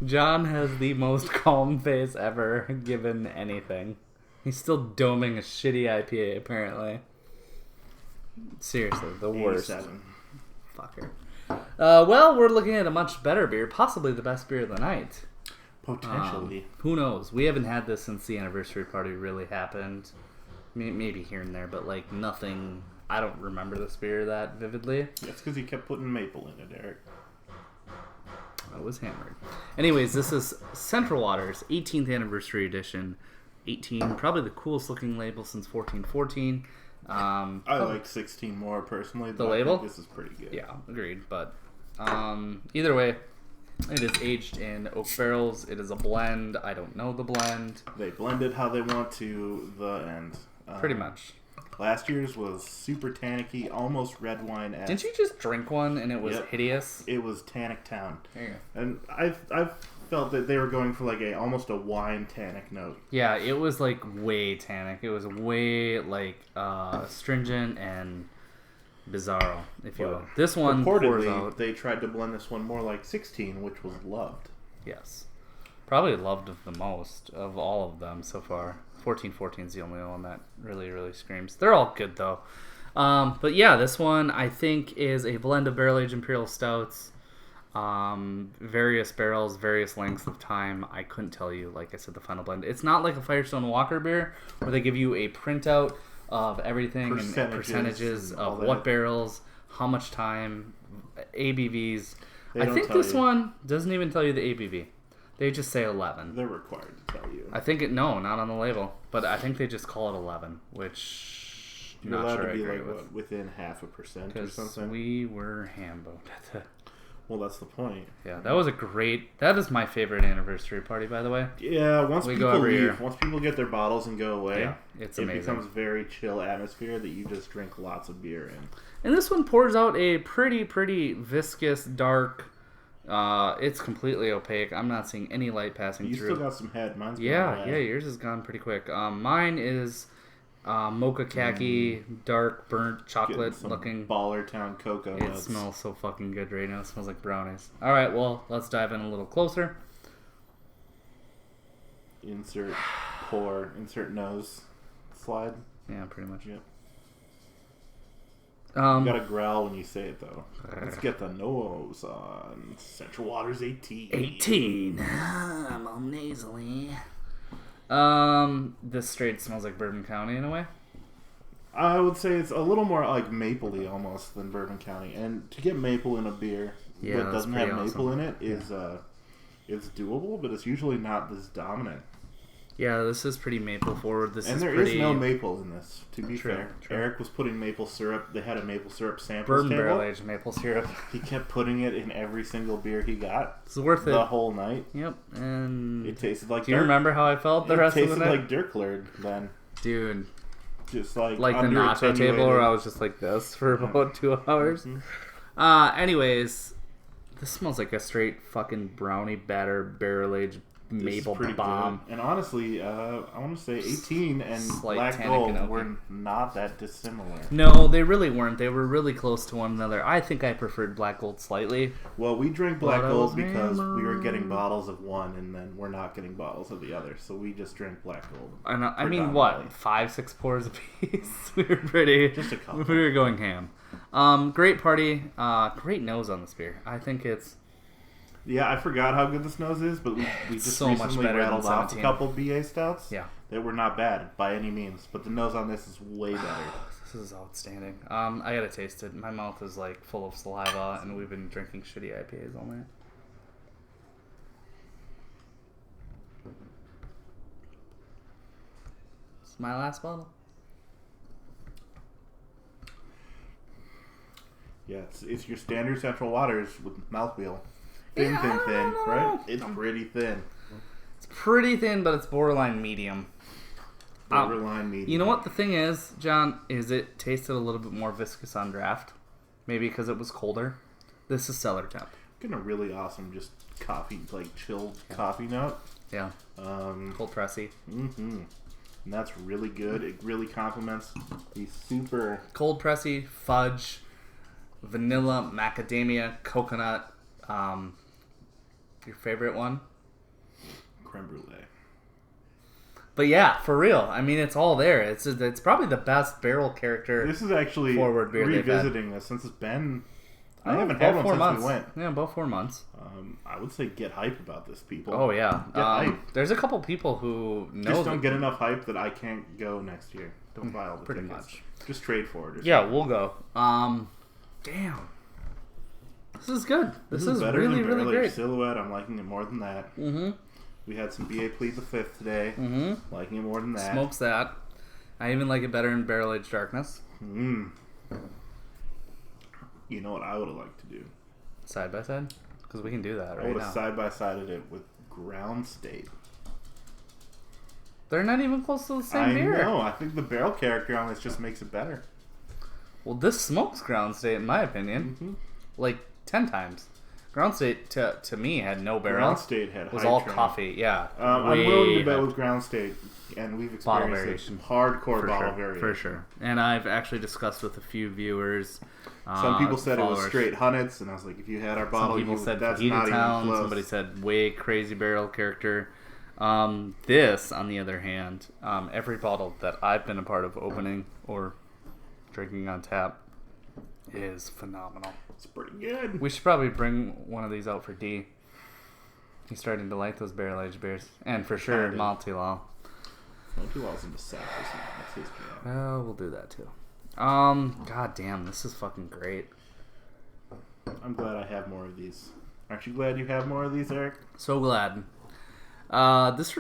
John has the most calm face ever given anything. He's still doming a shitty IPA, apparently. Seriously, the worst. 87. Fucker. Well, we're looking at a much better beer, possibly the best beer of the night. Potentially. Who knows? We haven't had this since the anniversary party really happened. Maybe here and there, but like nothing. I don't remember this beer that vividly. That's because you kept putting maple in it, Eric. I was hammered. Anyways, this is Central Waters 18th anniversary edition. 18, probably the coolest looking label since 1414. I like 16 more personally. The label? I think this is pretty good. Yeah, agreed. But either way, it is aged in oak barrels. It is a blend. I don't know the blend. They blended how they want to the end. Pretty much. Last year's was super tannicky, almost red wine-esque. Didn't you just drink one and it was Yep. hideous? It was Tannic Town. There you go. And I've felt that they were going for like almost a wine tannic note. Yeah, it was like way tannic. It was way like stringent and bizarro, if you will. This one pours Reportedly, out. they tried to blend this one more like 16, which was loved. Yes. Probably loved the most of all of them so far. 1414 is the only one that really, really screams. They're all good though. But yeah, this one I think is a blend of barrel-aged imperial stouts. Various barrels, various lengths of time. I couldn't tell you, like I said, the final blend. It's not like a Firestone Walker beer where they give you a printout of everything and percentages of what barrels, how much time, ABVs. I think this one doesn't even tell you the ABV. They just say 11. They're required to tell you. I think no, not on the label, but I think they just call it 11, which You're not allowed sure to I be agree like with. what, within 0.5% or something. We were ham-boned at the... Well, that's the point. Yeah, that was a great... That is my favorite anniversary party, by the way. Yeah, once We people go every leave, year. once people get their bottles and go away, Yeah, it's amazing. It becomes very chill atmosphere that you just drink lots of beer in. And this one pours out a pretty viscous, dark... it's completely opaque. I'm not seeing any light passing You through. still got some head. Mine's Yeah, yours has gone pretty quick. Mine is mocha khaki, dark, burnt, chocolate looking. Baller Town cocoa It nuts. smells so fucking good right now. It smells like brownies. All right, well, let's dive in a little closer. Insert pour, insert nose slide. Yeah, pretty much. Yep. You You gotta growl when you say it, though. Let's get the nose on Central Waters 18. 18. I'm all nasally. This straight smells like Bourbon County in a way. I would say it's a little more like mapley almost than Bourbon County. And to get maple in a beer that doesn't have maple in it is it's doable, but it's usually not this dominant. Yeah, this is pretty maple forward. And there is no maple in this, to be fair. True. Eric was putting maple syrup. They had a maple syrup samples Bourbon table. barrel-aged maple syrup. He kept putting it in every single beer he got. It's worth it. The whole night. Yep, and... It tasted like Do you remember how I felt the rest of the night? It tasted like Dirklerd then. Dude. Just like the nacho table where I was just like this for about 2 hours. Mm-hmm. Anyways, this smells like a straight fucking brownie batter barrel-aged maple bomb. Good. And honestly, I want to say 18 and Slight Black tannic Gold and were not that dissimilar. No, they really weren't. They were really close to one another. I think I preferred Black Gold slightly. Well, we drank Black Gold because we were getting bottles of one and then we're not getting bottles of the other. So we just drank Black Gold. I mean, what? 5-6 pours a piece? We were pretty... Just a couple. We were going ham. Great party. Great nose on this beer. I think it's... Yeah, I forgot how good this nose is, but we just so much recently better than rattled off a 17. couple BA stouts. Yeah. That were not bad by any means, but the nose on this is way better. This is outstanding. I gotta taste it. My mouth is like full of saliva, and we've been drinking shitty IPAs all night. It's my last bottle. Yeah, it's your standard Central Waters with mouthfeel. Thin, Yeah, right? It's pretty thin. It's pretty thin, but it's borderline medium. Borderline medium. You know what the thing is, John, is it tasted a little bit more viscous on draft. Maybe because it was colder. This is cellar temp. Getting a really awesome just coffee, like chilled coffee note. Yeah. Cold pressy. Mm-hmm. And that's really good. It really complements the super... Cold pressy, fudge, vanilla, macadamia, coconut. Your favorite one? creme brulee. But yeah, for real. I mean, it's all there. It's probably the best barrel character. This is actually forward beer revisiting this since it's been. I haven't had one since we went. Yeah, about 4 months. I would say get hype about this, people. Oh yeah, get hype. There's a couple people who know. Just don't get enough hype that I can't go next year. Don't buy all the pretty tickets. much. Just trade for it. Yeah, we'll go. Damn. This is good. This is better really, than really great. Silhouette, I'm liking it more than that. Mm-hmm. We had some B.A. Plead the Fifth today. Mm-hmm. Liking it more than that. Smokes that. I even like it better in Barrel Aged Darkness. You know what I would have liked to do? Side by side? Because we can do that right now. I would have side by sided it with Ground State. They're not even close to the same beer. I know. I think the barrel character on this just makes it better. Well, this smokes Ground State, in my opinion. Like 10 times. Ground State, to me, had no barrel. Ground State had was high all trend. coffee, yeah. I'm willing to bet with Ground State, and we've experienced some hardcore bottle variation. For sure. And I've actually discussed with a few viewers. Some people said followers. it was straight Hunnits, and I was like, if you had our bottle, some people said that's Fajita not Town. even close. Somebody said way crazy barrel character. This, on the other hand, every bottle that I've been a part of opening or drinking on tap is phenomenal. It's pretty good. We should probably bring one of these out for D. He's starting to like those barrel-aged beers. And for sure, Mouthfeel. Mouthfeel's into sours. That's his jam. Well, we'll do that too. God damn, this is fucking great. I'm glad I have more of these. Aren't you glad you have more of these, Eric? So glad. This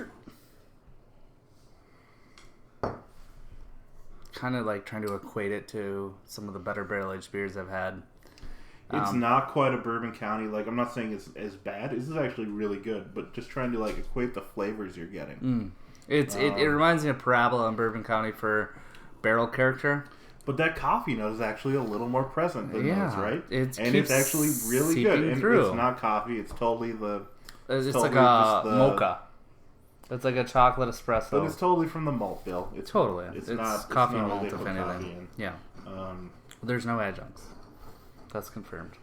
kind of like trying to equate it to some of the better barrel-aged beers I've had. It's not quite a Bourbon County. Like, I'm not saying it's as bad. This is actually really good, but just trying to like equate the flavors you're getting. It reminds me of Parabola and Bourbon County for barrel character. But that coffee note is actually a little more present than those, right? It's actually really good. And through. It's not coffee. It's totally It's like a mocha. It's like a chocolate espresso. But it's totally from the malt bill. It's not coffee not malt, if anything. Yeah. There's no adjuncts. That's confirmed.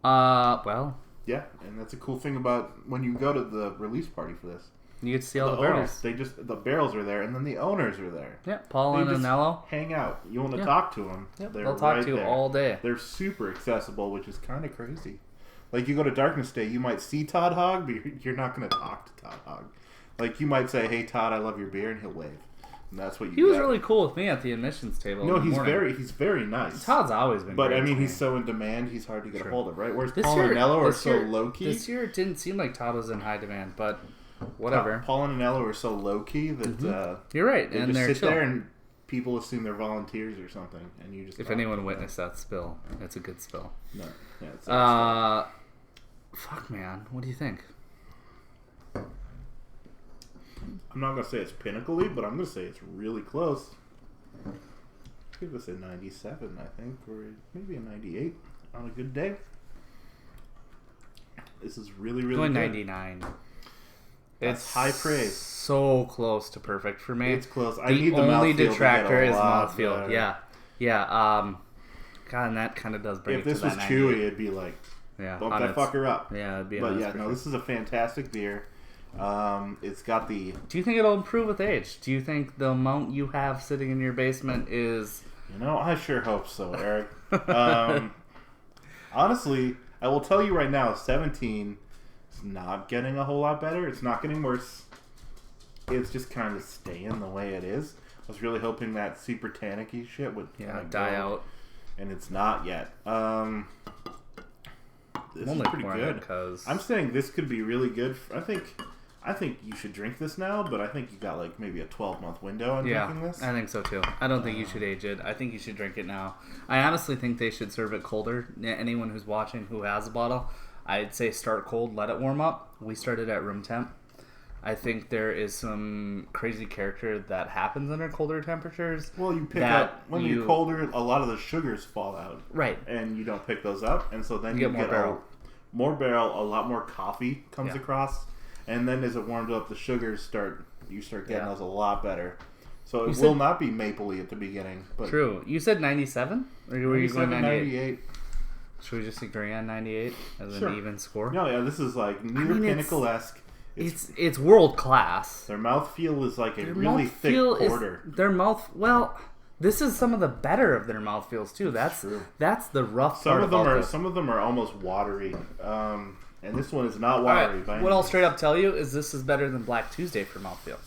Well. Yeah, and that's a cool thing about when you go to the release party for this. You get to see all the barrels. The barrels are there, and then the owners are there. Yeah, Paul and Anello. Hang out. You want to talk to them. Yep, they'll talk to you all day. They're super accessible, which is kind of crazy. Like, you go to Darkness Day, you might see Todd Hogg, but you're not going to talk to Todd Hogg. Like, you might say, hey, Todd, I love your beer, and he'll wave. And that's what you He was really cool with me at the admissions table. No, he's very nice. Todd's always been But, great. I mean, he's so in demand, he's hard to get a hold of, right? Whereas Paul and Anello are so low-key. This year, it didn't seem like Todd was in high demand, but whatever. Paul and Anello are so low-key that you're right, they and just they're sit chill. there and people assume they're volunteers or something, and you just... If anyone witnessed that spill, it's a good spill. No. Yeah, it's fuck, man. What do you think? I'm not going to say it's pinnacle-y, but I'm going to say it's really close. Give us a 97, I think, or maybe a 98 on a good day. This is really, really going good. 99. It's high praise. So close to perfect for me. It's close. I the need the only mouthfeel detractor is mouthfeel. mouthfeel. Yeah. God, and that kind of does bring if it to this was that chewy, 98. it'd be like, bump on that fucker up. Yeah, it'd be. But yeah, no, this is a fantastic beer. It's got the... Do you think it'll improve with age? Do you think the amount you have sitting in your basement is... You know, I sure hope so, Eric. Honestly, I will tell you right now, 17 is not getting a whole lot better. It's not getting worse. It's just kind of staying the way it is. I was really hoping that super tannic-y shit would die out. And it's not yet. This is pretty good. I'm saying this could be really good. I think you should drink this now, but I think you got like maybe a 12-month window on drinking this. I think so too. I don't think you should age it. I think you should drink it now. I honestly think they should serve it colder. Anyone who's watching who has a bottle, I'd say start cold, let it warm up. We started at room temp. I think there is some crazy character that happens under colder temperatures. Well, you pick up when you're colder, a lot of the sugars fall out, right? And you don't pick those up, and so then you get more barrel. More barrel, a lot more coffee comes across. And then as it warms up, the sugars you start getting those a lot better. So it will not be mapley at the beginning. But true. You said 97? Or were you going 98? Should we just agree on 98 as an even score? No, yeah, this is like near Pinnacle-esque. It's world class. Their mouthfeel is like a really thick porter. This is some of the better of their mouthfeels too. That's the rough part. Some of them are almost watery. And this one is not watery. Right. What I'll straight up tell you is this is better than Black Tuesday for mouthfeel.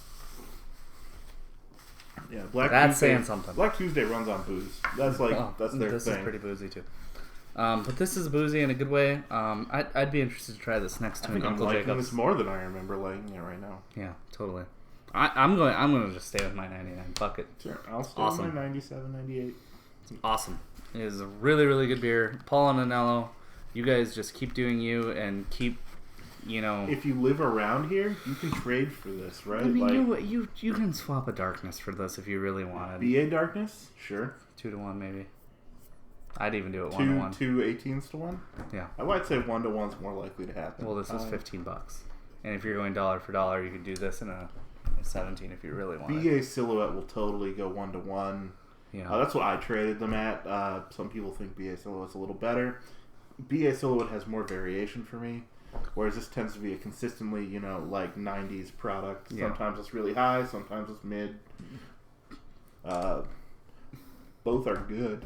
Yeah, That's saying something. Black Tuesday runs on booze. That's that's their thing. This is pretty boozy too. But this is boozy in a good way. I'd be interested to try this next to an Uncle Jacobs. I'm liking this more than I remember liking it right now. Yeah, totally. I'm going to just stay with my 99. Fuck it. Sure, I'll stay with my 97, 98. Awesome. It is a really, really good beer. Paul and Anello, you guys just keep doing you and keep, If you live around here, you can trade for this, right? I mean, you can swap a darkness for this if you really wanted. BA darkness? Sure. 2-1 maybe. I'd even do it 1-1. 2 18s to 1? Yeah. I might say 1-1's more likely to happen. Well, this is $15. And if you're going dollar for dollar, you could do this in a 17 if you really want. BA Silhouette will totally go 1-1. Yeah. That's what I traded them at. Some people think BA Silhouette's a little better. BA Silhouette has more variation for me, whereas this tends to be a consistently, 90s product. Yeah. Sometimes it's really high, sometimes it's mid. Both are good.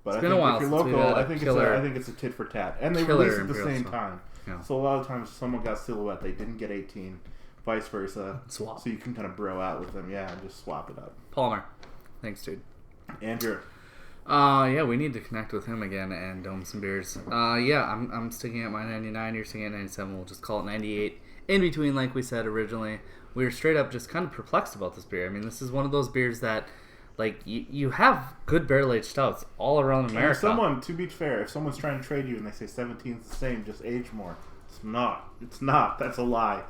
But it's been a while if you're since local, I think it's a tit for tat, and they release at the same time. Yeah. So a lot of times, someone got Silhouette, they didn't get 18, vice versa. Swap. So you can kind of bro out with them, and just swap it up. Palmer, thanks, dude. Andrew. We need to connect with him again and dome some beers. I'm sticking at my 99. You're sticking at 97. We'll just call it 98. In between, like we said originally, we were straight up just kind of perplexed about this beer. I mean, this is one of those beers that. You have good barrel-aged stouts all around America. To be fair, if someone's trying to trade you and they say 17 is the same, just age more. It's not. It's not. That's a lie.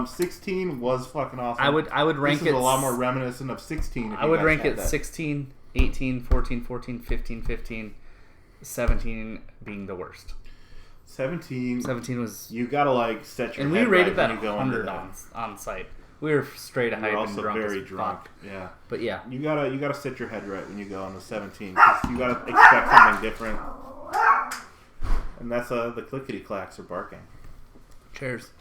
16 was fucking awesome. I would rank this is a lot more reminiscent of 16. I would rank it 16, 18, 14, 15, 15, 17 being the worst. 17 was... You gotta, set your head. And we rated that 100 on site. We were straight hype and drunk very as drunk. Fuck. Yeah. But yeah. You gotta set your head right when you go on the 17. Because you gotta expect something different. And that's the clickety clacks are barking. Cheers.